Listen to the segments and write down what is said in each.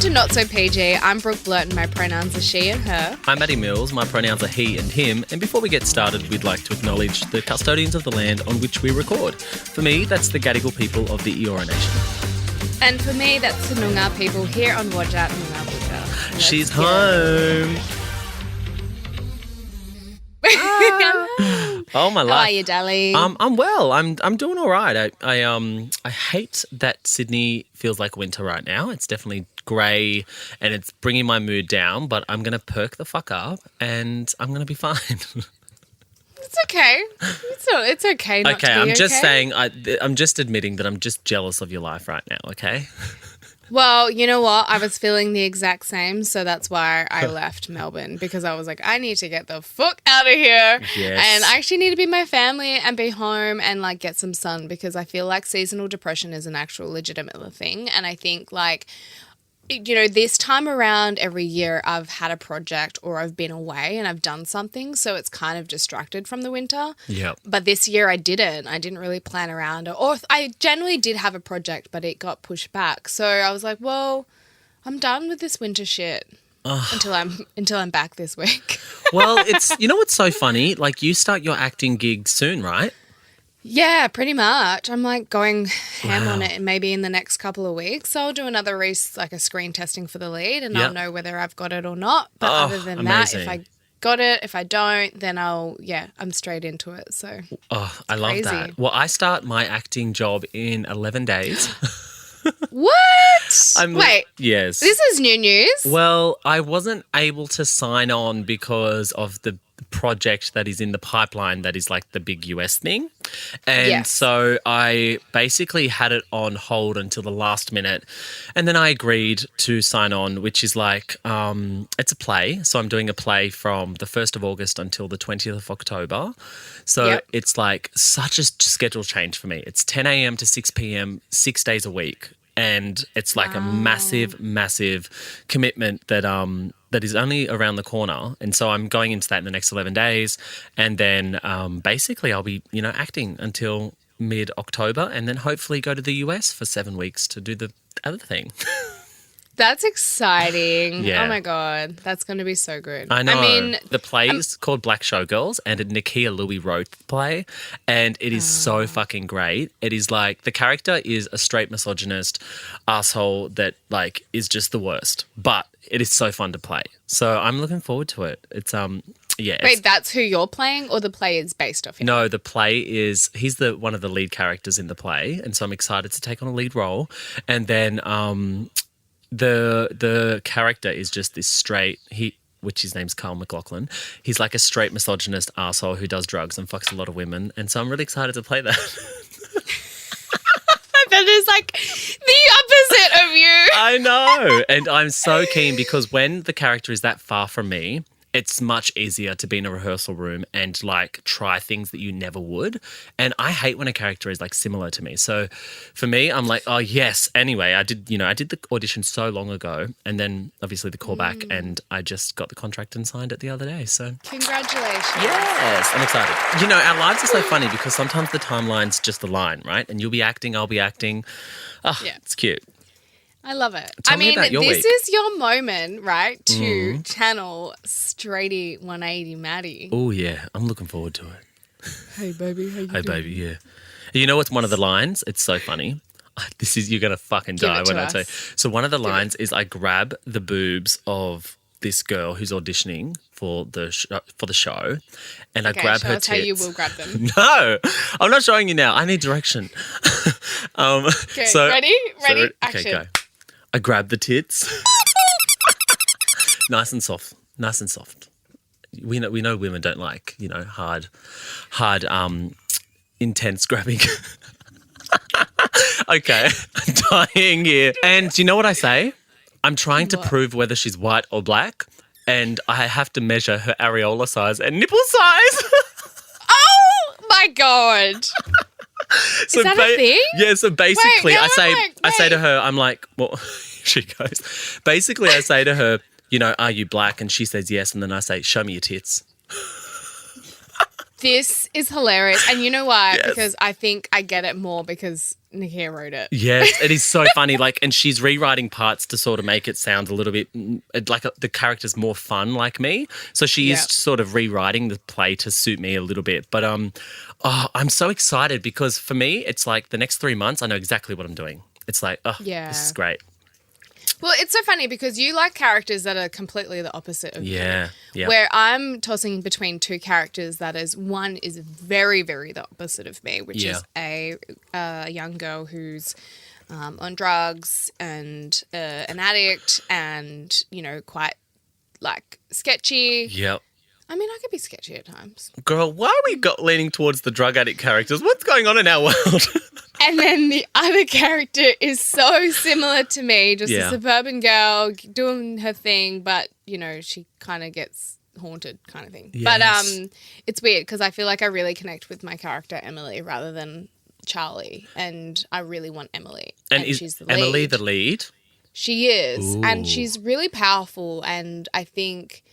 to Not So PG. I'm Brooke Blurton. My pronouns are she and her. I'm Maddie Mills. My pronouns are he and him. And before we get started, we'd like to acknowledge the custodians of the land on which we record. For me, that's the Gadigal people of the Eora Nation. And for me, that's the Noongar people here on Wajat Noongar Wajat. She's home. Oh my life. How are you, darling? I'm well. I'm doing all right. I hate that Sydney feels like winter right now. It's definitely grey and it's bringing my mood down. But I'm gonna perk the fuck up and I'm gonna be fine. It's okay. It's okay. Not to be I'm just okay. saying. I'm just admitting that I'm just jealous of your life right now. Okay. Well, you know what? I was feeling the exact same, so that's why I left Melbourne, because I was like, I need to get the fuck out of here. Yes. And I actually need to be my family and be home and like get some sun, because I feel like seasonal depression is an actual legitimate thing. And I think like, you know, this time around every year I've had a project or I've been away and I've done something, so it's kind of distracted from the winter. Yeah. But this year I didn't. I didn't really plan around it. Or I generally did have a project, but it got pushed back. So I was like, well, I'm done with this winter shit until I'm back this week. Well, it's, you know what's so funny? Like, you start your acting gig soon, right? Yeah, pretty much. I'm like going ham on it maybe in the next couple of weeks. So I'll do another like a screen testing for the lead and I'll know whether I've got it or not. But other than that, if I got it, if I don't, then I'm straight into it. So I love that. Well, I start my acting job in 11 days. What? Wait. Yes. This is new news. Well, I wasn't able to sign on because of the project that is in the pipeline that is like the big US thing. And so I basically had it on hold until the last minute. And then I agreed to sign on, which is like, it's a play. So I'm doing a play from the 1st of August until the 20th of October. So it's like such a schedule change for me. It's 10 a.m. to 6 p.m., 6 days a week. And it's like a massive, massive commitment that that is only around the corner. And so I'm going into that in the next 11 days. And then basically I'll be, acting until mid-October and then hopefully go to the US for 7 weeks to do the other thing. That's exciting. Yeah. Oh, my God. That's going to be so good. I know. I mean, the play is called Black Showgirls and Nakia Louie wrote the play and it is so fucking great. It is like the character is a straight misogynist asshole that like is just the worst, but it is so fun to play. So I'm looking forward to it. It's Wait, that's who you're playing or the play is based off him? No, the play is he's one of the lead characters in the play and so I'm excited to take on a lead role. And then the character is just this straight which his name's Carl McLaughlin. He's like a straight misogynist arsehole who does drugs and fucks a lot of women. And so I'm really excited to play that. That is like the opposite of you. I know. And I'm so keen because when the character is that far from me, it's much easier to be in a rehearsal room and like try things that you never would. And I hate when a character is like similar to me. So for me, I'm like, oh yes. Anyway, I did the audition so long ago and then obviously the callback and I just got the contract and signed it the other day. So congratulations. Yes, I'm excited. Our lives are so funny because sometimes the timeline's just align, right? And you'll be acting, I'll be acting. It's cute. I love it. Tell me about your this week. is your moment, right, to channel Straighty 180 Maddie. Oh, yeah. I'm looking forward to it. Hey, baby. How you Hey, doing? baby, yeah. You know what's one of the lines? It's so funny. You're going to fucking die when I tell you. So one of the lines is I grab the boobs of this girl who's auditioning for the show and I grab her tits. How you will grab them. No, I'm not showing you now. I need direction. Okay, ready? Action. Okay, go. I grab the tits. Nice and soft. We know women don't like, hard, intense grabbing. Okay, I'm dying here. And do you know what I say? I'm trying to prove whether she's white or black and I have to measure her areola size and nipple size. Oh, my God. So is that a thing? Yeah, so basically Wait, I say to her, I'm like, well, she goes, basically I say to her, are you black? And she says yes. And then I say, show me your tits. This is hilarious. And you know why? Yes. Because I think I get it more because Nakia wrote it. Yes, it is so funny. Like, and she's rewriting parts to sort of make it sound a little bit like the character's more fun, like me. So she is sort of rewriting the play to suit me a little bit. But I'm so excited because for me, it's like the next 3 months, I know exactly what I'm doing. It's like, this is great. Well, it's so funny because you like characters that are completely the opposite of you. Yeah. Where I'm tossing between two characters that is, one is very, very the opposite of me, which is a young girl who's on drugs and an addict and, you know, quite like sketchy. Yep. I mean, I could be sketchy at times. Girl, why are we leaning towards the drug addict characters? What's going on in our world? And then the other character is so similar to me, just a suburban girl doing her thing, but, you know, she kind of gets haunted kind of thing. Yes. But it's weird because I feel like I really connect with my character, Emily, rather than Charlie. And I really want Emily. And is she's the lead. Emily the lead? She is. Ooh. And she's really powerful. And I think,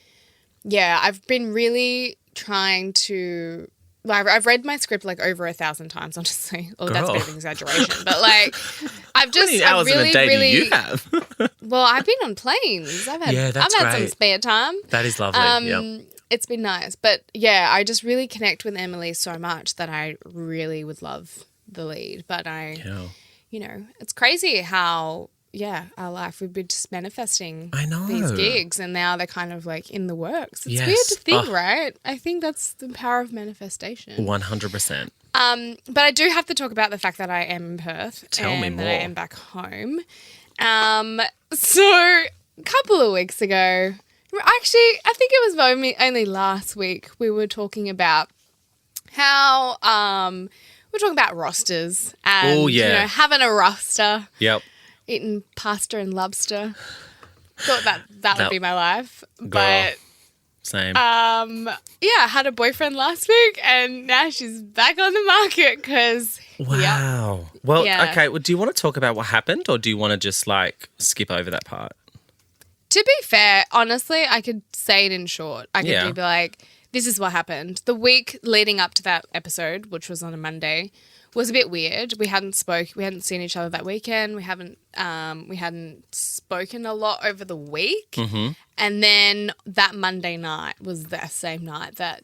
I've been really trying to... I've read my script like over 1,000 times, honestly. Oh, that's a bit of an exaggeration. But like, I've just... How many hours in a day do you have? Well, I've been on planes. I've had some spare time. That is lovely, It's been nice. But I just really connect with Emily so much that I really would love the lead. But you know, it's crazy how... our life, we've been just manifesting these gigs and now they're kind of like in the works. It's weird to think, right? I think that's the power of manifestation. 100%. But I do have to talk about the fact that I am in Perth. Tell me more. That I am back home. So a couple of weeks ago, actually, I think it was only last week, we were talking about how we're talking about rosters and you know, having a roster. Yep. Eating pasta and lobster. Thought that would be my life. But same. I had a boyfriend last week and now she's back on the market because wow. Well, okay, well, do you want to talk about what happened or do you want to just like skip over that part? To be fair, honestly, I could say it in short. I could be like, this is what happened. The week leading up to that episode, which was on a Monday, was a bit weird. We hadn't seen each other that weekend. We hadn't spoken a lot over the week. Mm-hmm. And then that Monday night was the same night that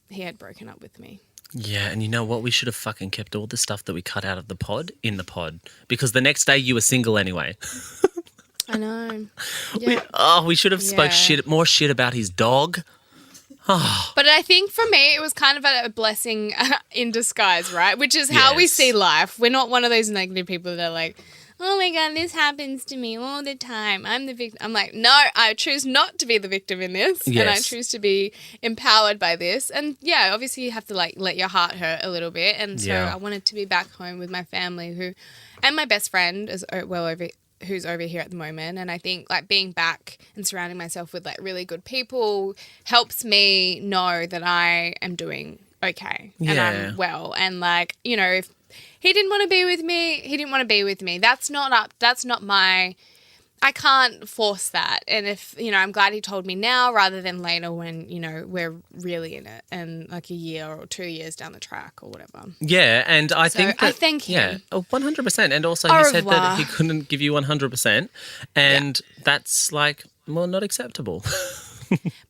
he had broken up with me. Yeah, and you know what? We should have fucking kept all the stuff that we cut out of the pod in the pod because the next day you were single anyway. I know. Yeah. We should have spoke more shit about his dog. But I think for me, it was kind of a blessing in disguise, right? Which is how we see life. We're not one of those negative people that are like, oh my God, this happens to me all the time. I'm the victim. I'm like, no, I choose not to be the victim in this. Yes. And I choose to be empowered by this. And obviously you have to like let your heart hurt a little bit. And so I wanted to be back home with my family and my best friend is who's over here at the moment. And I think like being back and surrounding myself with like really good people helps me know that I am doing okay and I'm well. And like, you know, if he didn't want to be with me, he didn't want to be with me. That's not my, I can't force that. And if, you know, I'm glad he told me now rather than later when, you know, we're really in it and like a year or 2 years down the track or whatever. Yeah, and I think that, I thank him. Yeah, 100%. And also he said that he couldn't give you 100%. And that's like, well, not acceptable.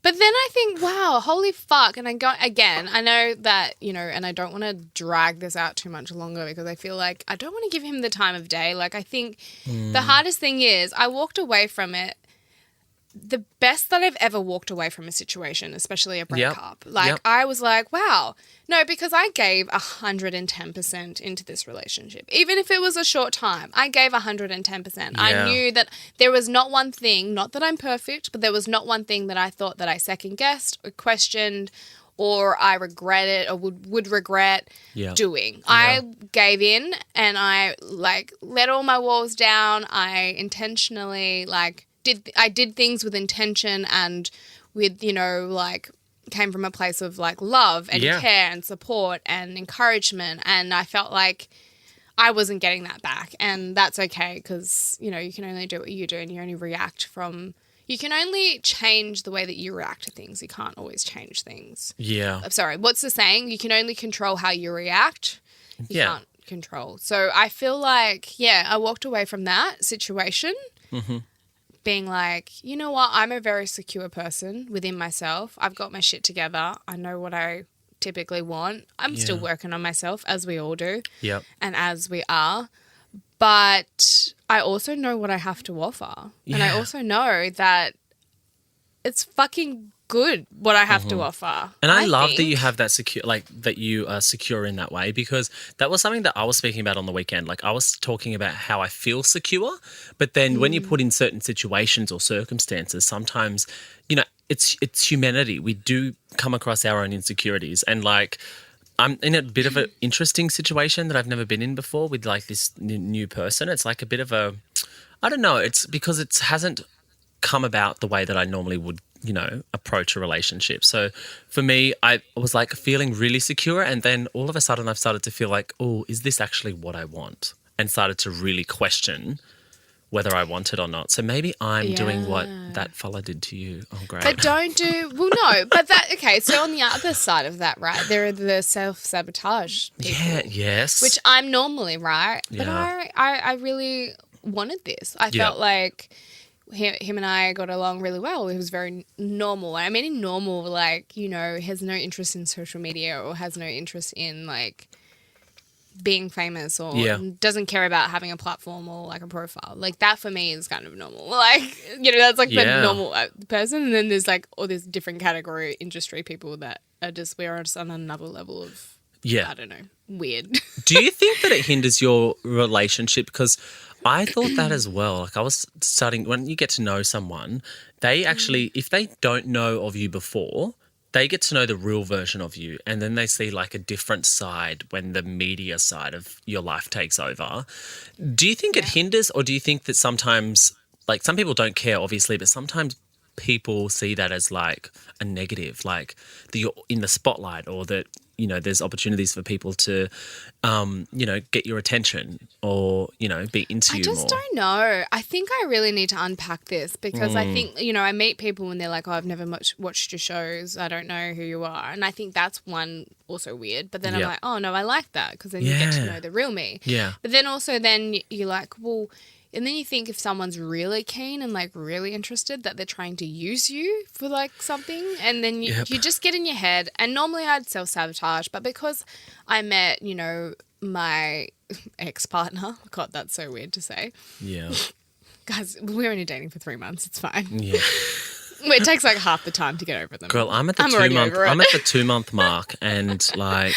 But then I think, wow, holy fuck. And I go, again, I know that, you know, and I don't want to drag this out too much longer because I feel like I don't want to give him the time of day. Like, I think the hardest thing is I walked away from it. The best that I've ever walked away from a situation, especially a breakup. I was like, wow. No, because I gave 110% into this relationship. Even if it was a short time, I gave 110%. Yeah. I knew that there was not one thing, not that I'm perfect, but there was not one thing that I thought that I second guessed or questioned or I regretted or would regret doing. Yeah. I gave in and I like let all my walls down. I intentionally did things with intention and with, you know, like came from a place of like love and care and support and encouragement. And I felt like I wasn't getting that back. And that's okay because, you know, you can only do what you do and you only react from you can only change the way that you react to things. You can't always change things. Yeah. I'm sorry, what's the saying? You can only control how you react. You can't control. So I feel like, I walked away from that situation being like, you know what? I'm a very secure person within myself. I've got my shit together. I know what I typically want. I'm still working on myself, as we all do. Yep. And as we are. But I also know what I have to offer. Yeah. And I also know that it's fucking good what I have to offer. And I love that you have that secure, like that you are secure in that way, because that was something that I was speaking about on the weekend. Like I was talking about how I feel secure, but then when you put in certain situations or circumstances, sometimes, you know, it's humanity. We do come across our own insecurities, and like I'm in a bit of an interesting situation that I've never been in before with like this new person. It's like a bit of a, I don't know. It's because it hasn't come about the way that I normally would, you know, approach a relationship. So for me, I was like feeling really secure, and then all of a sudden I've started to feel like, oh, is this actually what I want? And started to really question whether I want it or not. So maybe I'm doing what that fella did to you. Oh, great. But so on the other side of that, right, there are the self-sabotage people. Yeah, yes. Which I'm normally, right? But Yeah. I really wanted this. I felt like him and I got along really well. It was very normal. I mean, normal, like, you know, has no interest in social media or has no interest in, like, being famous or doesn't care about having a platform or like a profile. Like that for me is kind of normal. Like, you know, that's like the normal person. And then there's like all this different category industry people that are just, we're just on another level of, I don't know, weird. Do you think that it hinders your relationship? Because I thought that as well. Like I was starting, when you get to know someone, they actually, if they don't know of you before, they get to know the real version of you, and then they see like a different side when the media side of your life takes over. Do you think it hinders, or do you think that sometimes, like some people don't care obviously, but sometimes people see that as like a negative, like that you're in the spotlight, or that, you know, there's opportunities for people to, you know, get your attention or, you know, be into you more? I just don't know. I think I really need to unpack this because I think, you know, I meet people and they're like, oh, I've never much watched your shows. I don't know who you are. And I think that's one also weird. But then I'm like, oh, no, I like that because then you get to know the real me. Yeah. But then also then you're like, well, and then you think if someone's really keen and like really interested that they're trying to use you for like something, and then you just get in your head. And normally I'd self-sabotage, but because I met, you know, my ex-partner, God, that's so weird to say. Yeah. Guys, we're only dating for 3 months. It's fine. Yeah. It takes like half the time to get over them. Girl, I'm at the 2-month mark, and like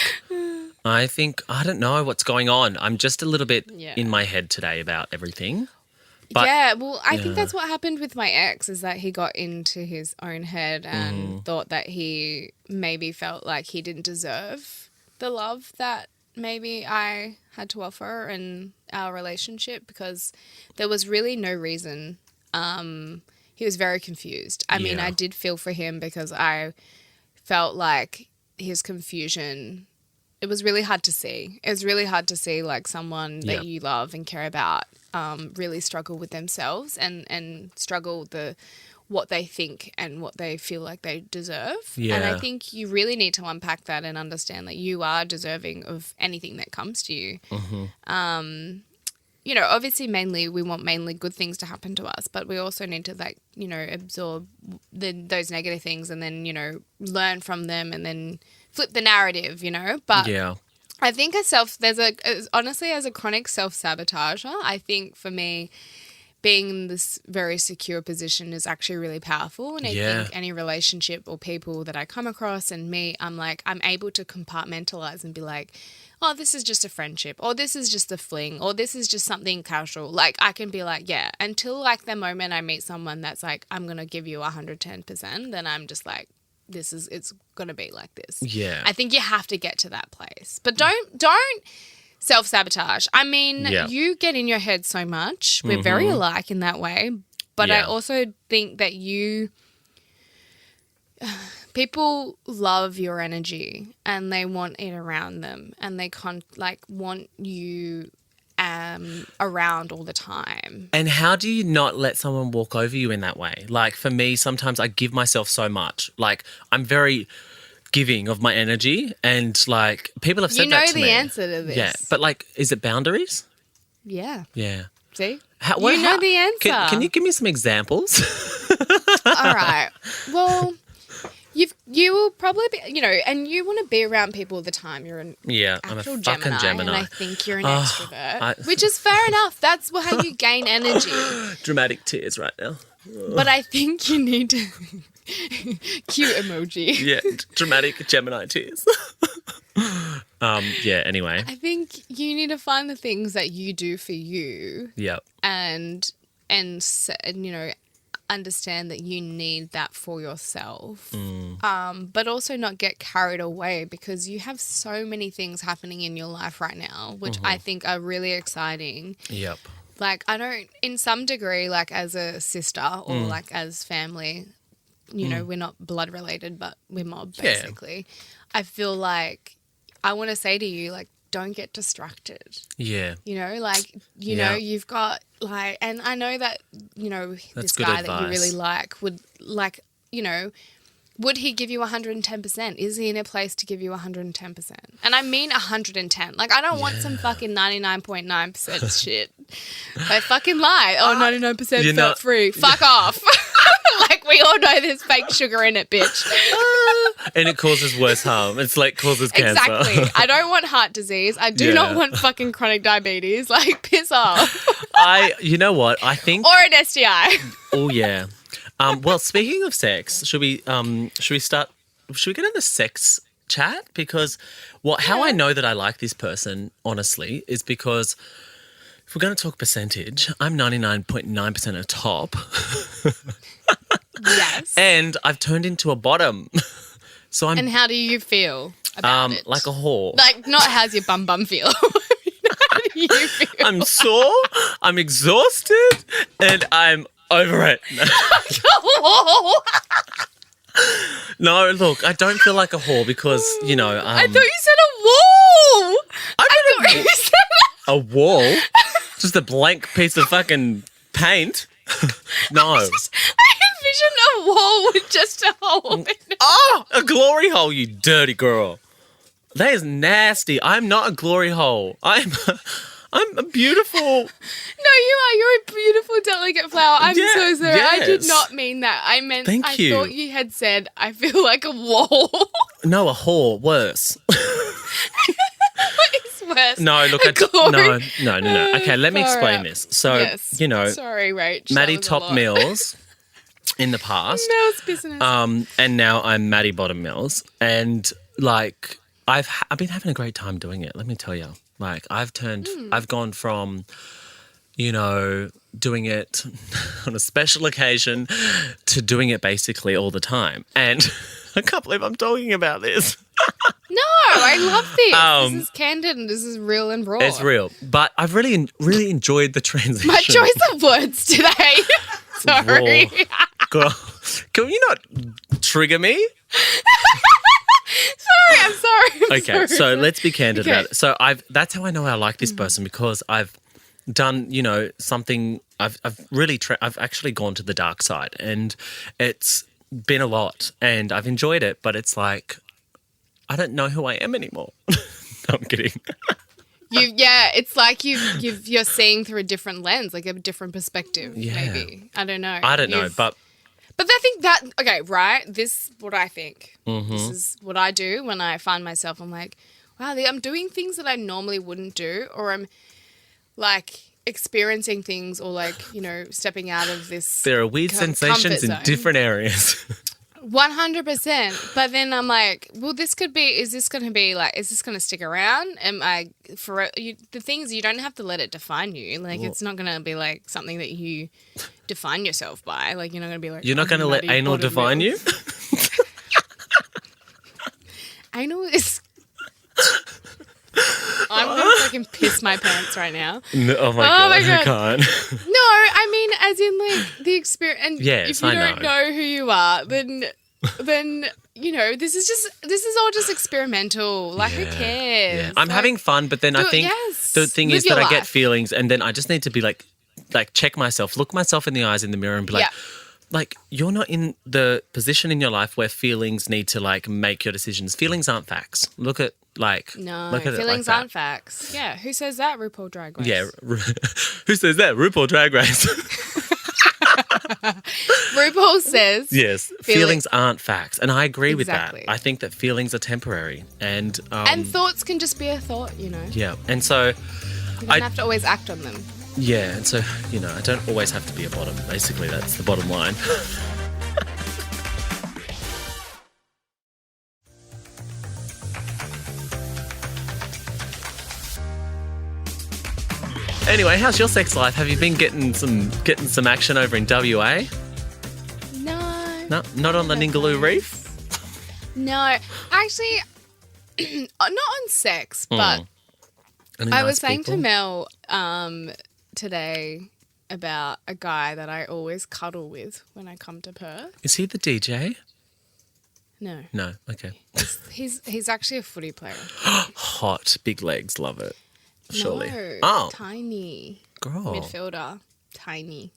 I think, I don't know what's going on. I'm just a little bit in my head today about everything. But, I think that's what happened with my ex, is that he got into his own head and thought that he maybe felt like he didn't deserve the love that maybe I had to offer in our relationship, because there was really no reason. He was very confused. I mean, I did feel for him because I felt like his confusion, it was really hard to see. It was really hard to see like someone that you love and care about really struggle with themselves and struggle what they think and what they feel like they deserve. Yeah. And I think you really need to unpack that and understand that you are deserving of anything that comes to you. Mm-hmm. You know, obviously we want mainly good things to happen to us, but we also need to like, you know, absorb those negative things and then, you know, learn from them and then flip the narrative, you know. But I think honestly, as a chronic self-sabotager, I think for me, being in this very secure position is actually really powerful. And I think any relationship or people that I come across and meet, I'm able to compartmentalize and be like, oh, this is just a friendship, or this is just a fling, or this is just something casual. Like I can be like, until like the moment I meet someone that's like, I'm going to give you 110%, then I'm just like, it's going to be like this. Yeah. I think you have to get to that place. But don't self-sabotage. I mean, you get in your head so much. We're very alike in that way. But I also think that people love your energy and they want it around them, and they want you around all the time. And how do you not let someone walk over you in that way? Like for me, sometimes I give myself so much. Like I'm very giving of my energy, and like people have said that to me. You know the answer to this. Yeah, but like, is it boundaries? Yeah. Yeah. See? You know the answer. Can you give me some examples? All right. Well, you will probably be, and you want to be around people all the time. You're an I'm a actual fucking Gemini. and I think you're an extrovert, which is fair enough. That's how you gain energy. Dramatic tears right now. But I think you need to cute emoji. Yeah, dramatic Gemini tears. Anyway. I think you need to find the things that you do for you. Yep. And understand that you need that for yourself. But also not get carried away, because you have so many things happening in your life right now, which I think are really exciting. Yep. Like, I don't, in some degree, like as a sister or like as family, we're not blood related, but we're mob basically. Yeah. I feel like I want to say to you, like, don't get distracted. Yeah. You've got like, and I know that, That's this good guy advice. that you really like would like, would he give you 110%? Is he in a place to give you 110%? And I mean 110. Like, I don't want some fucking 99.9% shit. They fucking lie. Oh, 99% felt free. Fuck off. Like, we all know there's fake sugar in it, bitch. And it causes worse harm. It's like causes cancer. Exactly. I don't want heart disease. I do not want fucking chronic diabetes. Like, piss off. You know what? I think... Or an STI. Oh, yeah. Well, speaking of sex, should we get in the sex chat? Because how I know that I like this person, honestly, is because if we're going to talk percentage, I'm 99.9% a top. Yes. And I've turned into a bottom. So I'm... And how do you feel about it? Like a whore. Like, not how's your bum feel? How do you feel? I'm sore, I'm exhausted, and I'm over it. No, look, I don't feel like a whore because, I thought you said a wall. I thought you said a wall? Just a blank piece of fucking paint? No. I envisioned a wall with just a hole in it. Oh, a glory hole, you dirty girl. That is nasty. I'm not a glory hole. I'm a beautiful... No, you are. You're a beautiful, delicate flower. I'm so sorry. Yes. I did not mean that. I meant... Thank you. I thought you had said, I feel like a wall. No, a whore. Worse. What is worse? No, look, no. Okay, let me explain this. So, yes. Sorry, Rach. Maddie Top Mills in the past. Mills business. And now I'm Maddie Bottom Mills. And, like, I've been having a great time doing it, let me tell you. Like, I've gone from, doing it on a special occasion to doing it basically all the time. And I can't believe I'm talking about this. No, I love this. This is candid and this is real and raw. It's real. But I've really, really enjoyed the transition. My choice of words today. Sorry. Girl, can you not trigger me? I'm sorry. Okay, so let's be candid about it. So that's how I know I like this person, because I've done, something. I've actually gone to the dark side, and it's been a lot, and I've enjoyed it. But it's like, I don't know who I am anymore. No, I'm kidding. It's like you're seeing through a different lens, like a different perspective. Yeah. Maybe I don't know. But I think that, okay, right, this is what I think. Mm-hmm. This is what I do when I find myself, I'm like, wow, I'm doing things that I normally wouldn't do, or I'm, like, experiencing things, or, like, stepping out of this There are weird sensations in different areas. 100%. But then I'm like, well, is this going to stick around? The things, you don't have to let it define you. Like, it's not going to be like something that you define yourself by. Like, you're not going to be like, you're not going to let anal define you? Anal is... I'm going to fucking piss my pants right now. No, oh my God, I can't. No, I mean, as in, like, the experience. And yes, if you don't know who you are, then this is all just experimental. Like, who cares? Yeah. I'm having fun, but then I think the thing is that I get feelings, and then I just need to be like check myself, look myself in the eyes in the mirror and be like, you're not in the position in your life where feelings need to like make your decisions. Feelings aren't facts. Look at feelings aren't facts. Yeah, who says that? RuPaul Drag Race. Yeah, who says that? RuPaul Drag Race. RuPaul says yes, feelings aren't facts, and I agree with that. I think that feelings are temporary, and thoughts can just be a thought. Yeah, and so you don't have to always act on them. Yeah, and so, I don't always have to be a bottom. Basically, that's the bottom line. Anyway, how's your sex life? Have you been getting some action over in WA? No. Not on the Ningaloo Reef? No. Actually, not on sex, but I was saying to Mel today about a guy that I always cuddle with when I come to Perth. Is he the DJ? No. No, okay. He's actually a footy player. Hot, big legs, love it. Surely. No, tiny. Girl. Midfielder, tiny.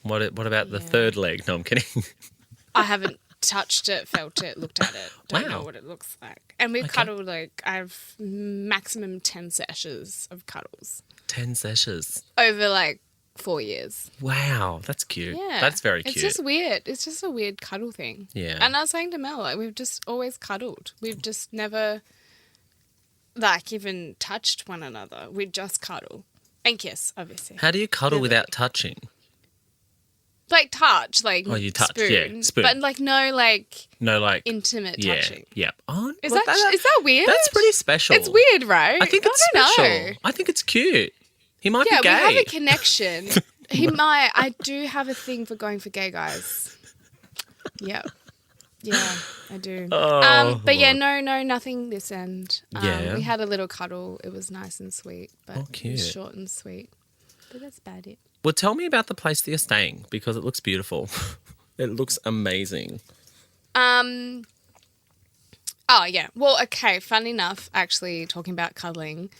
What about the third leg? No, I'm kidding. I haven't touched it, felt it, looked at it. Don't know what it looks like. And we've cuddled I have maximum 10 sessions of cuddles. 10 sessions? Over 4 years. Wow, that's cute. Yeah. That's very cute. It's just weird. It's just a weird cuddle thing. Yeah. And I was saying to Mel, we've just always cuddled. We've just never even touched one another. We just cuddle. And kiss, obviously. How do you cuddle without touching? Touch, you touch, spoon. Spoon. But no intimate touching. Yeah. Oh, is that weird? That's pretty special. It's weird, right? I think it's special. I think it's cute. He might be gay. Yeah, we have a connection. He might. I do have a thing for going for gay guys. Yeah. Yeah, I do. But yeah, no, nothing this end. We had a little cuddle. It was nice and sweet, but cute. It was short and sweet. But that's about it. Well, tell me about the place that you're staying because it looks beautiful. It looks amazing. Oh, yeah. Well, okay, fun enough, actually, talking about cuddling.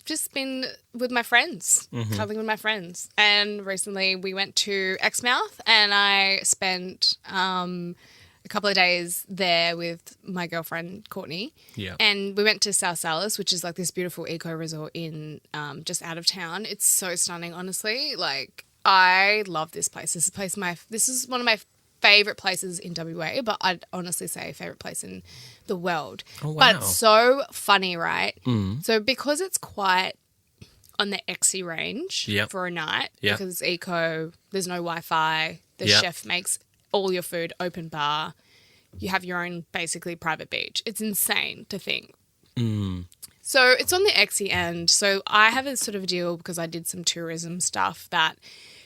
Just been with my friends, cuddling with my friends. And recently we went to Exmouth and I spent a couple of days there with my girlfriend, Courtney. Yeah. And we went to South Salis, which is this beautiful eco resort in just out of town. It's so stunning, honestly. I love this place. This is one of my favourite places in WA, but I'd honestly say favourite place in the world. Oh, wow. But it's so funny, right? So because it's quite on the exy range for a night, because it's eco, there's no Wi-Fi, the chef makes all your food, open bar, you have your own basically private beach. It's insane to think. So it's on the exy end. So I have a sort of deal because I did some tourism stuff that,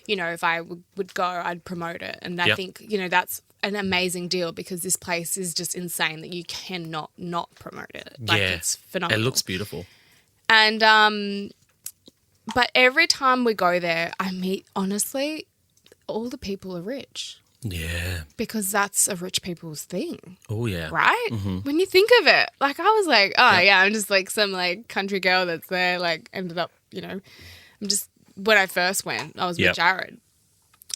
if I would go, I'd promote it. And I think, that's an amazing deal because this place is just insane that you cannot not promote it. It's phenomenal. It looks beautiful. And, but every time we go there, I meet, honestly, all the people are rich. Yeah. Because that's a rich people's thing. Oh, yeah. Right? When you think of it. I was like, I'm just some country girl that's there, ended up, I'm just, when I first went, I was with Jared.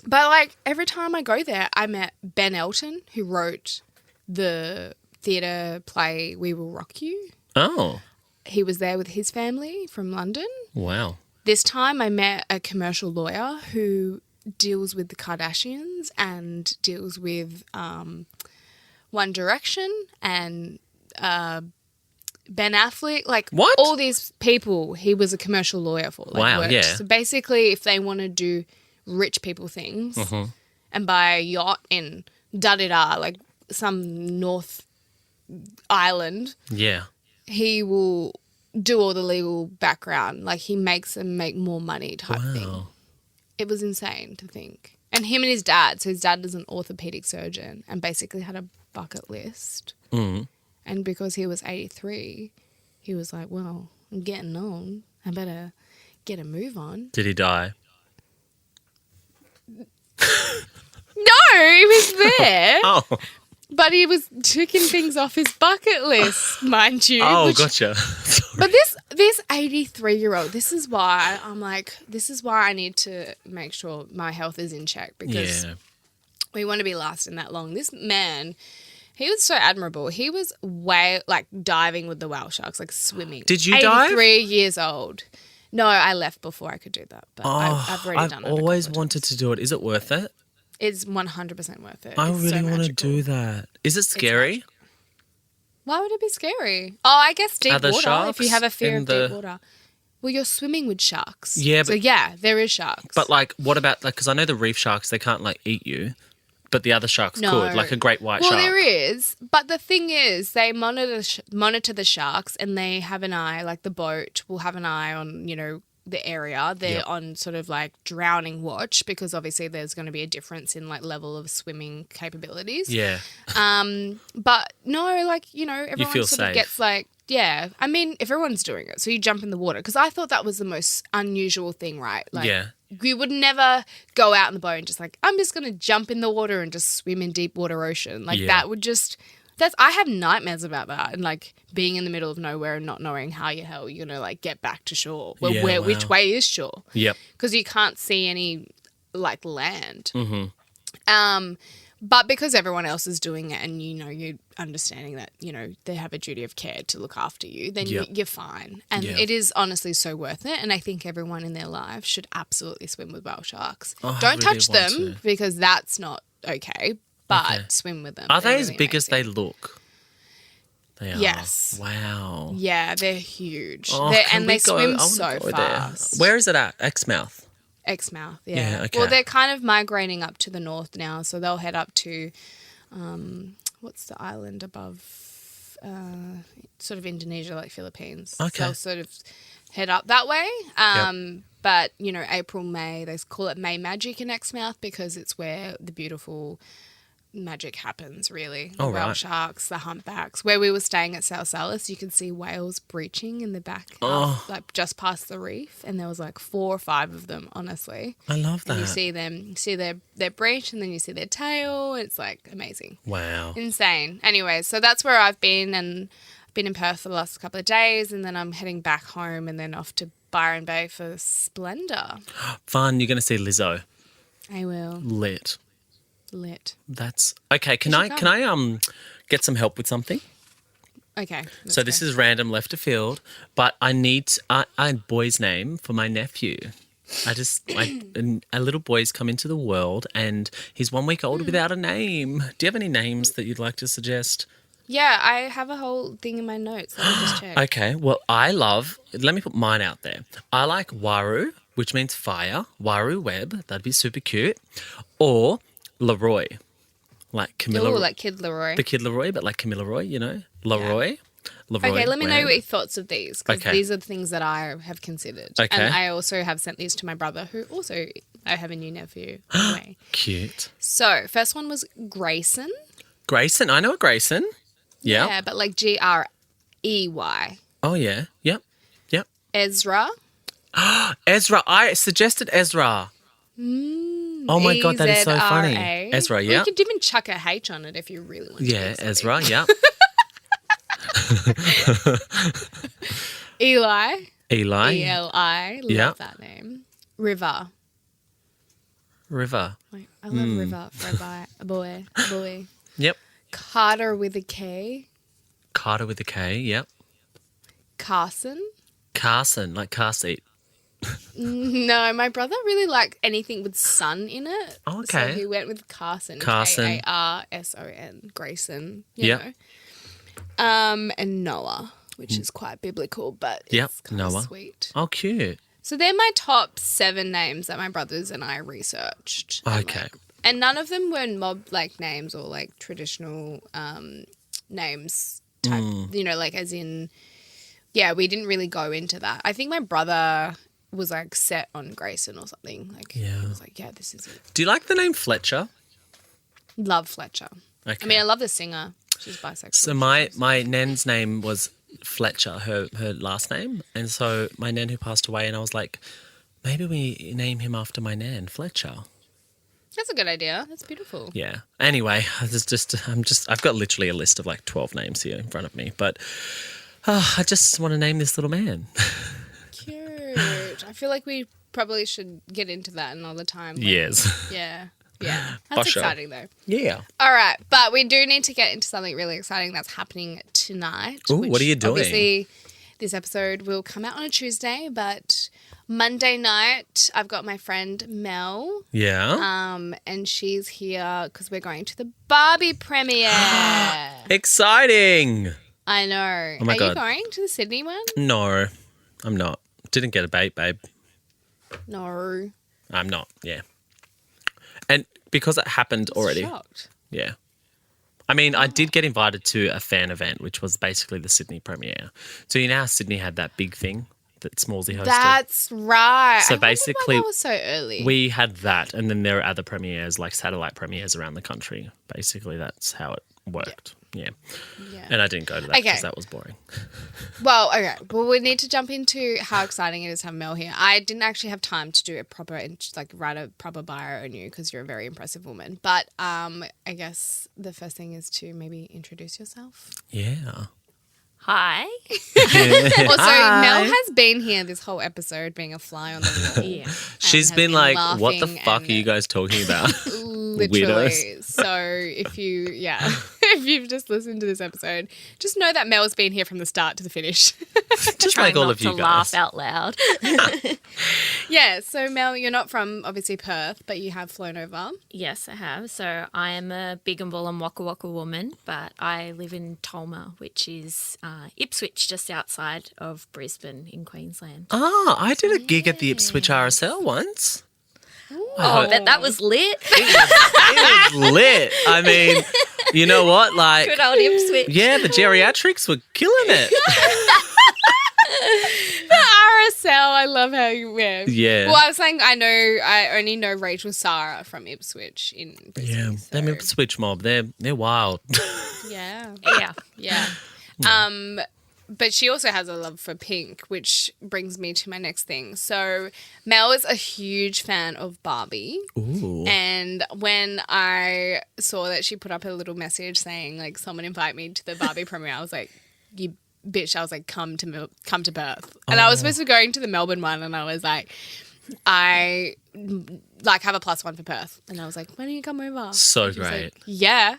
But every time I go there, I met Ben Elton, who wrote the theatre play We Will Rock You. Oh. He was there with his family from London. Wow. This time I met a commercial lawyer who deals with the Kardashians and deals with One Direction and Ben Affleck. What? All these people he was a commercial lawyer for. Wow, worked. yeah. So basically if they want to do rich people things and buy a yacht in da-da-da, some North Island, he will do all the legal background. He makes them make more money type thing. It was insane to think. And him and his dad, so his dad is an orthopedic surgeon and basically had a bucket list. And because he was 83, he was like, well, I'm getting on. I better get a move on. Did he die? No, he was there. But he was ticking things off his bucket list, mind you. Oh, gotcha. But this 83-year-old, this is why I'm like, this is why I need to make sure my health is in check, because we want to be lasting that long. This man, he was so admirable. He was diving with the whale sharks, like swimming. Did you dive? 83 years old. No, I left before I could do that, but I've already done it. I've always wanted to do it. Is it worth it? It's 100% worth it. I It's really so want to magical. do that. Is it scary? Why would it be scary? Oh, I guess deep Are there water. sharks If you have a fear in of deep water. Well, you're swimming with sharks. Yeah, so yeah, there is sharks. But like, what about like? Because I know the reef sharks, they can't like eat you, but the other sharks could, like a great white shark. Well, there is, but the thing is, they monitor the sharks, and they have an eye. Like the boat will have an eye on the area. They're on sort of like drowning watch, because obviously there's going to be a difference in like level of swimming capabilities. Yeah. But no, like, everyone feel sort safe. of gets like, yeah. I mean, if everyone's doing it, so you jump in the water, because I thought that was the most unusual thing, right? Like, you would never go out in the boat and just like, I'm just going to jump in the water and just swim in deep water ocean. Like that would just... I have nightmares about that, and like being in the middle of nowhere and not knowing how the hell you're gonna like get back to shore. Which way is shore? Yep. Because you can't see any like land. Mm-hmm. But because everyone else is doing it, and you're understanding that they have a duty of care to look after you, then you're fine. And it is honestly so worth it. And I think everyone in their lives should absolutely swim with whale sharks. Oh, Don't touch them because that's not okay. But swim with them. Are they as really big as they amazing. look? They are. Yes. Wow. Yeah, they're huge. Oh, They swim I so wanna go fast. there. Where is it at? Exmouth. Exmouth, yeah. Yeah, okay. Well, they're kind of migrating up to the north now, so they'll head up to, what's the island above, sort of Indonesia, like Philippines. Okay. So they'll sort of head up that way. But, April, May, they call it May Magic in Exmouth, because it's where the beautiful magic happens, really. The whale sharks, the humpbacks. Where we were staying at South Salis, you could see whales breaching in the back, like just past the reef, and there was like 4 or 5 of them, honestly. I love that. And you see them, their breach, and then you see their tail. It's like amazing. Wow. Insane. Anyway, so that's where I've been, and I've been in Perth for the last couple of days, and then I'm heading back home and then off to Byron Bay for Splendor. Fun. You're going to see Lizzo. I will. Lit. That's okay. Can I get some help with something? okay. So this is random left of field, but I need a boy's name for my nephew. A little boy's come into the world, and he's 1 week old without a name. Do you have any names that you'd like to suggest? Yeah, I have a whole thing in my notes. Let me just check. Okay. Well, let me put mine out there. I like Waru, which means fire. Waru Webb. That'd be super cute. Or Leroy, like Camilla. Oh, like Kid Leroy. The Kid Leroy, but like Camilla Roy, Leroy. Leroy. Okay, let me know Webb. what your thoughts of these, because these are the things that I have considered. Okay. And I also have sent these to my brother, who also, I have a new nephew. Anyway. Cute. So, first one was Grayson. Grayson. I know a Grayson. Yep. Yeah, but like Grey. Oh, yeah. Yep. Ezra. Ezra. I suggested Ezra. Oh, my God. That is so funny. Ezra. Ezra, Well, yeah. you could even chuck a H on it if you really want to. Yeah, Ezra, yeah. Eli. Eli. E-L-I. Love that name. River. River. Like, I love River for a boy. Yep. Carter with a K. Carter with a K, yep. Carson. Carson, like car seat. No, my brother really liked anything with sun in it. Oh, okay. So he went with Carson. Carson. Karson. Grayson. Yep. You know. And Noah, which is quite biblical, but it's kind of sweet. Oh, cute. So they're my top 7 names that my brothers and I researched. Okay. And none of them were mob like names or like traditional names type, like as in, yeah, we didn't really go into that. I think my brother was like set on Grayson or something. Like, he was like, yeah, this is it. Do you like the name Fletcher? Love Fletcher. Okay. I mean, I love the singer. She's bisexual. So my nan's name was Fletcher, her last name. And so my nan who passed away, and I was like, maybe we name him after my nan, Fletcher. That's a good idea. That's beautiful. Yeah. Anyway, I've got literally a list of like 12 names here in front of me, but I just want to name this little man. Cute. I feel like we probably should get into that another time. Yes. Yeah. Yeah. That's exciting though. Yeah. All right. But we do need to get into something really exciting that's happening tonight. Ooh, what are you doing? Obviously, this episode will come out on a Tuesday, but Monday night I've got my friend Mel. Yeah. And she's here because we're going to the Barbie premiere. Exciting. I know. Oh my God. You going to the Sydney one? No, I'm not. Didn't get a bait, babe. No. I'm not, yeah. And because it happened already. Shocked. Yeah. I mean, I did get invited to a fan event, which was basically the Sydney premiere. So you know how Sydney had that big thing that Smallsy hosted? That's right. So I wonder basically, why that was so early. we had that, and then there are other premieres, like satellite premieres around the country. Basically, that's how it worked. Yeah. And I didn't go to that because that was boring. Well, okay. Well, we need to jump into how exciting it is to have Mel here. I didn't actually have time to do a proper, like write a proper bio on you because you're a very impressive woman. But I guess the first thing is to maybe introduce yourself. Yeah. Hi. Also, Mel has been here this whole episode being a fly on the wall. Yeah. She's been like, what the fuck are you guys talking about? Literally. Weirdos. So if you've just listened to this episode, just know that Mel's been here from the start to the finish. Just like all not of you to guys. laugh out loud. Yeah, so Mel, you're not from obviously Perth, but you have flown over. Yes, I have. So I am a big and bull and waka waka woman, but I live in Tolma, which is Ipswich, just outside of Brisbane in Queensland. Oh, I did a gig at the Ipswich RSL once. Oh, I bet that was lit. It was lit. I mean, you know what? Like, Good old Ipswich. yeah, the geriatrics were killing it. The RSL, I love how you wear. Yeah. Well, I was saying I only know Rachel Sarah from Ipswich in Brisbane. Yeah, so. them Ipswich mob, they're wild. Yeah. Yeah. Yeah. But she also has a love for pink, which brings me to my next thing. So Mel is a huge fan of Barbie. Ooh. And when I saw that she put up a little message saying, like, someone invite me to the Barbie premiere, I was like, you bitch. I was like, come to Perth. And I was supposed to be going to the Melbourne one, and I was like, I like have a +1 for Perth. And I was like, why don't you come over? So She was great. like, yeah.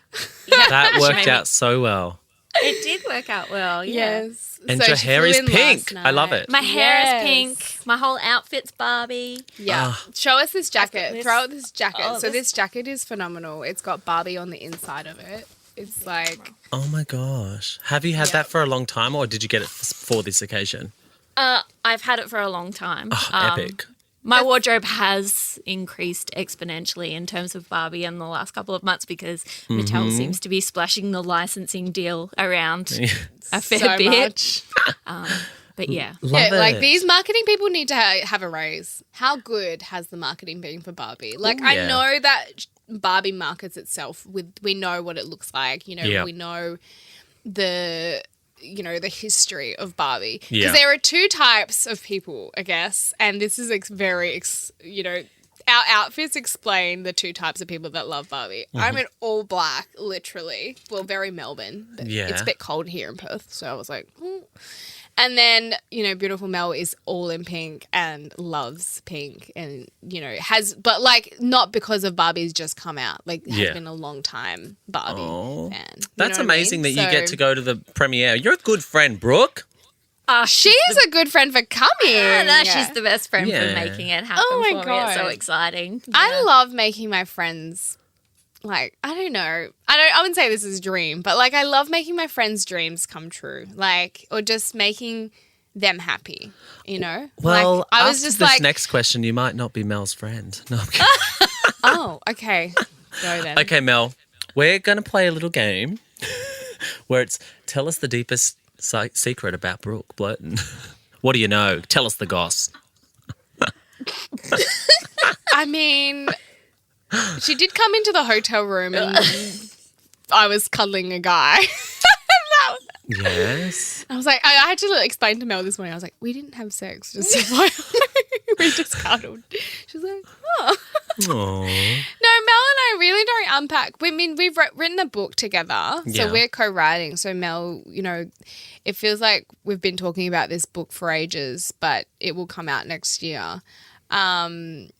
That worked out so well. It did work out well, yeah. Yes. And So your she hair flew is in pink. last I love night. it. My hair Yes. is pink. My whole outfit's Barbie. Yeah. Ah. Show us this got jacket. this. Throw out this jacket. Oh, so this- this jacket is phenomenal. It's got Barbie on the inside of it. It's like, Oh my gosh. Have you had that for a long time, or did you get it for this occasion? I've had it for a long time. Oh, epic. My wardrobe has increased exponentially in terms of Barbie in the last couple of months because Mattel seems to be splashing the licensing deal around a fair so bit. much. But yeah. Love Yeah, like it. these marketing people need to have a raise. How good has the marketing been for Barbie? Like, Ooh, I yeah. know that Barbie markets itself we know what it looks like. You know, Yeah. we know the history of Barbie. Because Yeah. there are two types of people, I guess, and this is our outfits explain the two types of people that love Barbie. I'm in all black, literally. Well, very Melbourne, but Yeah. it's a bit cold here in Perth, so I was like, And then, beautiful Mel is all in pink and loves pink and, but like not because of Barbie's just come out, like has Yeah. been a long time Barbie Oh. fan. You That's know what I amazing mean? that you get to go to the premiere. You're a good friend, Brooke. She is a good friend for coming. No, she's the best friend Yeah. for making it happen Oh my for me. It's so God. exciting. I love making my friends, like, I don't know. I wouldn't say this is a dream, but like I love making my friends' dreams come true. Like, or just making them happy, Well, like, I was after just this like, next question, you might not be Mel's friend. No, I'm kidding. oh, okay. Go then. Okay, Mel, we're going to play a little game where it's tell us the deepest secret about Brooke Blurton. What do you know? Tell us the goss. I mean, she did come into the hotel room and I was cuddling a guy. Yes. I was like, I had to explain to Mel this morning. I was like, we didn't have sex, just FYI. We just cuddled. She was like, oh. Aw. No, Mel and I really don't unpack. I mean, we've written a book together, Yeah. so we're co-writing. So Mel, it feels like we've been talking about this book for ages, but it will come out next year. And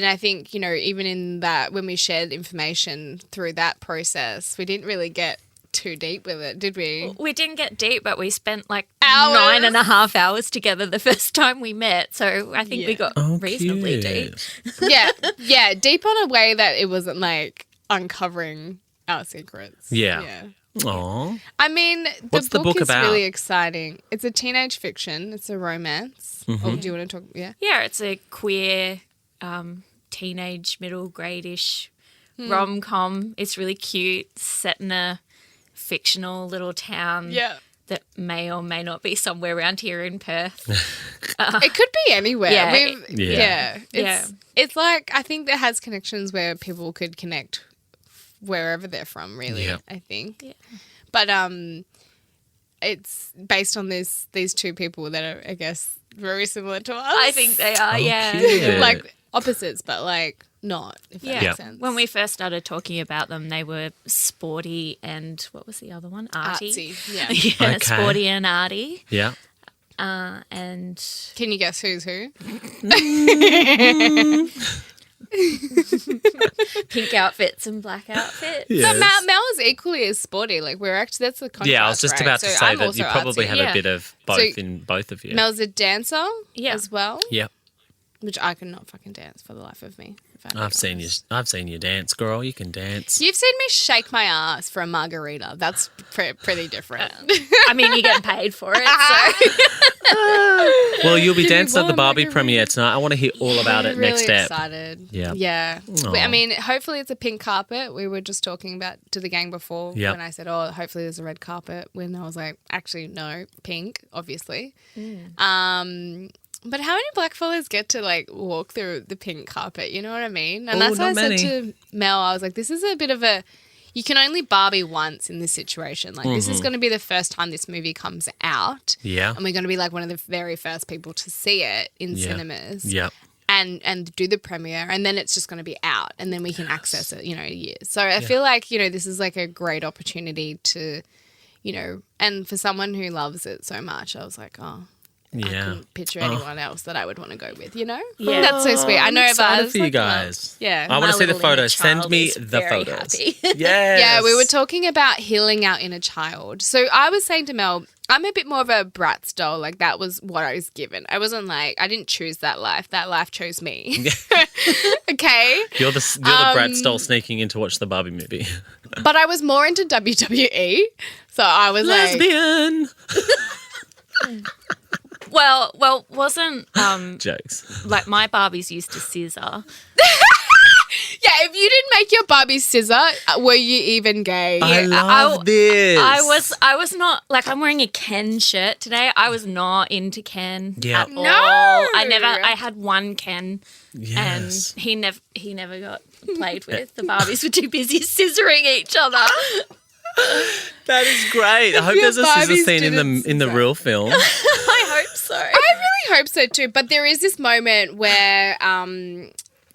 I think, even in that, when we shared information through that process, we didn't really get too deep with it, did we? We didn't get deep, but we spent like Hours. 9.5 hours together the first time we met. So I think we got reasonably deep. Yeah, deep on a way that it wasn't like uncovering our secrets. Yeah. Aw. I mean, What's the book is about? really exciting. It's a teenage fiction. It's a romance. Mm-hmm. Oh, do you want to talk? Yeah. Yeah, it's a queer teenage, middle grade-ish rom-com. It's really cute, set in a fictional little town that may or may not be somewhere around here in Perth. It could be anywhere. Yeah. It's like, I think it has connections where people could connect wherever they're from, really, I think. Yeah. But it's based on these two people that are, I guess, very similar to us. I think they are, cute. Like opposites, but like not, if that makes sense. When we first started talking about them, they were sporty and what was the other one? Arty. Yeah. Okay. Sporty and arty. Yeah. And Can you guess who's who? pink outfits and black outfits. Yes. But Mel is equally as sporty. Like that's the contrast. Yeah, I was just right? about to So say I'm that you also probably artsy. have a bit of both So in both of you. Mel's a dancer Yeah. as well, Yep. which I could not fucking dance for the life of me. if I'm I've seen you. honest. I've seen you dance, girl. You can dance. You've seen me shake my ass for a margarita. That's pretty different. I mean, you're getting paid for it, so. Well, you'll be Give me dancing at the one Barbie margarita. premiere tonight. I want to hear all about it really next step. Excited. Yeah. Yeah. Aw. I mean, hopefully it's a pink carpet. We were just talking about to the gang before Yep. when I said, oh, hopefully there's a red carpet. When I was like, actually, no, pink, obviously. But how many blackfellas get to like walk through the pink carpet? You know what I mean? And Oh, that's why I not said many. to Mel, I was like, this is a bit of a, you can only Barbie once in this situation. Like this is going to be the first time this movie comes out. Yeah. And we're going to be like one of the very first people to see it in cinemas. Yep. And do the premiere, and then it's just going to be out, and then we can access it, years. So I feel like, this is like a great opportunity to, and for someone who loves it so much, I was like, oh, I Yeah. couldn't picture anyone else that I would want to go with, Yeah. That's so sweet. I know I'm excited Buzz, for you like, guys. Yeah. I want to see the little inner photos. Send child me is the very photos. happy. Yes. Yeah, we were talking about healing our inner child. So I was saying to Mel, I'm a bit more of a Bratz doll. Like that was what I was given. I wasn't like, I didn't choose that life. That life chose me. Okay. You're the Bratz doll sneaking in to watch the Barbie movie. But I was more into WWE. So I was like, Lesbian. Well, wasn't Jokes. like my Barbies used to scissor. yeah, if you didn't make your Barbie scissor, were you even gay? I love this. I was not like I'm wearing a Ken shirt today. I was not into Ken Yeah. at all. No. I had one Ken Yes. and he never got played with. The Barbies were too busy scissoring each other. That is great. I hope your there's a scissor Barbies scene in didn't the scissor. real film. I hope so. I really hope so too. But there is this moment where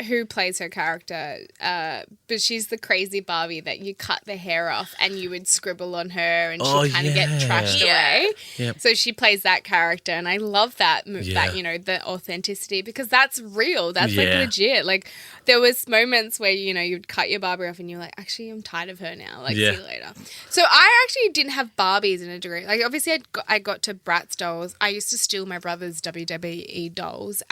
who plays her character? But she's the crazy Barbie that you cut the hair off and you would scribble on her and Oh, she'd kind of get yeah. trashed Yeah. away. Yep. So she plays that character, and I love that Yeah. that the authenticity, because that's real. That's like Yeah. legit. Like there was moments where you'd cut your Barbie off and you're like, actually, I'm tired of her now. Like Yeah. see you later. So I actually didn't have Barbies in a degree. Like obviously I got to Bratz dolls. I used to steal my brother's WWE dolls.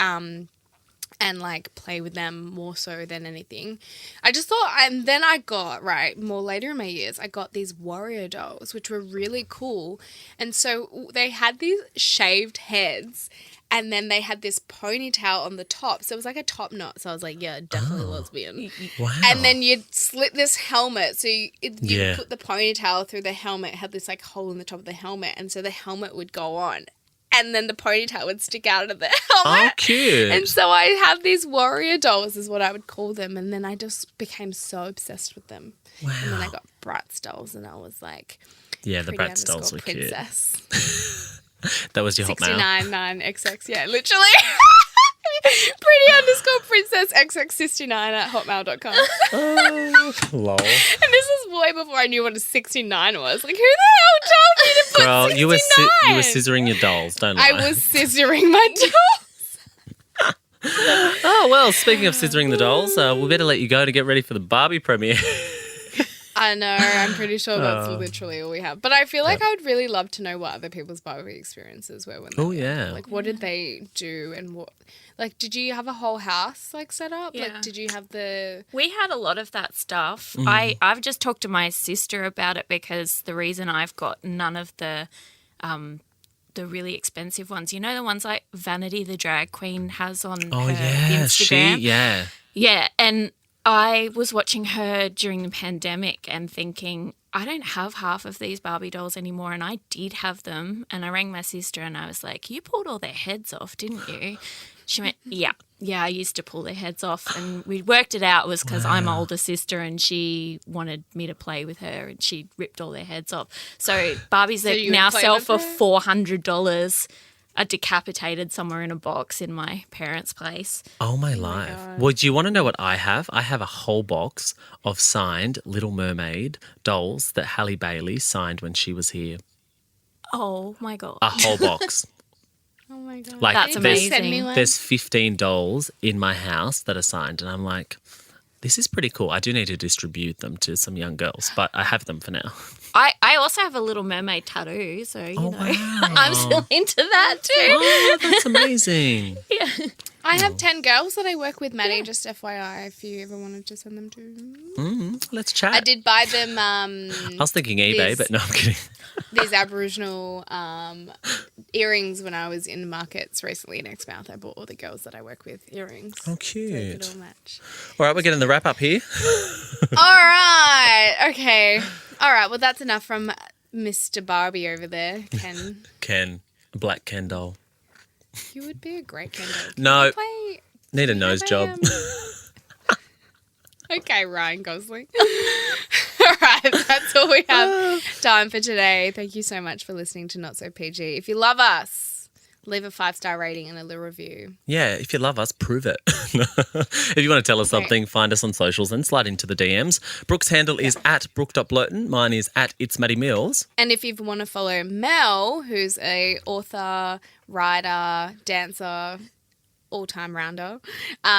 And like play with them more so than anything. I just thought, and then I got, more later in my years, I got these warrior dolls, which were really cool. And so they had these shaved heads, and then they had this ponytail on the top. So it was like a top knot. So I was like, yeah, definitely lesbian. Wow. And then you'd slit this helmet. So you Yeah. put the ponytail through the helmet, had this like hole in the top of the helmet. And so the helmet would go on. And then the ponytail would stick out of the Oh, helmet. cute. And so I had these warrior dolls, is what I would call them. And then I just became so obsessed with them. Wow. And then I got Bratz dolls, and I was like, Yeah, the pretty Bratz dolls were cute. princess. That was your hot mail. 69 9XX, yeah, literally. Pretty_princess xx69@hotmail.com. Lol. And this is way before I knew what a 69 was. Like, who the hell told me to put Girl, 69? you were scissoring your dolls, don't lie. I was scissoring my dolls. Oh, well, speaking of scissoring the dolls, we better let you go to get ready for the Barbie premiere. I know. I'm pretty sure that's literally all we have. But I feel like I would really love to know what other people's Barbie experiences were when they were. Yeah. Like, what did they do and what... Like, did you have a whole house, like, set up? Yeah. Like, did you have the... We had a lot of that stuff. I've just talked to my sister about it because the reason I've got none of the really expensive ones, you know, the ones like Vanity the drag queen has on her Instagram? Yeah, and I was watching her during the pandemic and thinking, I don't have half of these Barbie dolls anymore, and I did have them. And I rang my sister and I was like, you pulled all their heads off, didn't you? She went, yeah, I used to pull their heads off. And we worked it out. It was because I'm older sister and she wanted me to play with her and she ripped all their heads off. So Barbies that now sell for $400 are decapitated somewhere in a box in my parents' place. Oh, my life. Well, do you want to know what I have? I have a whole box of signed Little Mermaid dolls that Halle Bailey signed when she was here. Oh, my God. A whole box. Oh, my God. Like, that's amazing. There's 15 dolls in my house that are signed, and I'm like, this is pretty cool. I do need to distribute them to some young girls, but I have them for now. I also have a Little Mermaid tattoo, so, you know, wow. I'm still into that too. Oh, that's amazing. Yeah. I have 10 girls that I work with, Maddie, just FYI, if you ever wanted to send them to. Let's chat. I did buy them. I was thinking eBay, but no, I'm kidding. These Aboriginal earrings when I was in markets recently in Exmouth. I bought all the girls that I work with earrings. Oh, cute. So they could all match. All right, we're getting the wrap up here. All right. Okay. All right. Well, that's enough from Mr. Barbie over there, Ken. Ken. A black Ken doll. You would be a great Ken doll. No. Need a nose job. Okay, Ryan Gosling. All right, that's all we have time for today. Thank you so much for listening to Not So PG. If you love us, leave a 5-star rating and a little review. Yeah, if you love us, prove it. If you want to tell us something, find us on socials and slide into the DMs. Brooke's handle is at Brooke.Blurton. Mine is at It's Maddie Mills. And if you want to follow Mel, who's a author, writer, dancer, all-time rounder,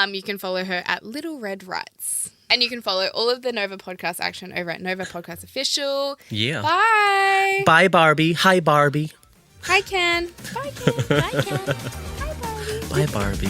you can follow her at Little Red Rights. And you can follow all of the Nova Podcast action over at Nova Podcast Official. Yeah. Bye. Bye, Barbie. Hi, Barbie. Hi, Ken. Bye, Ken. Bye, Ken. Bye, Barbie. Bye, Barbie.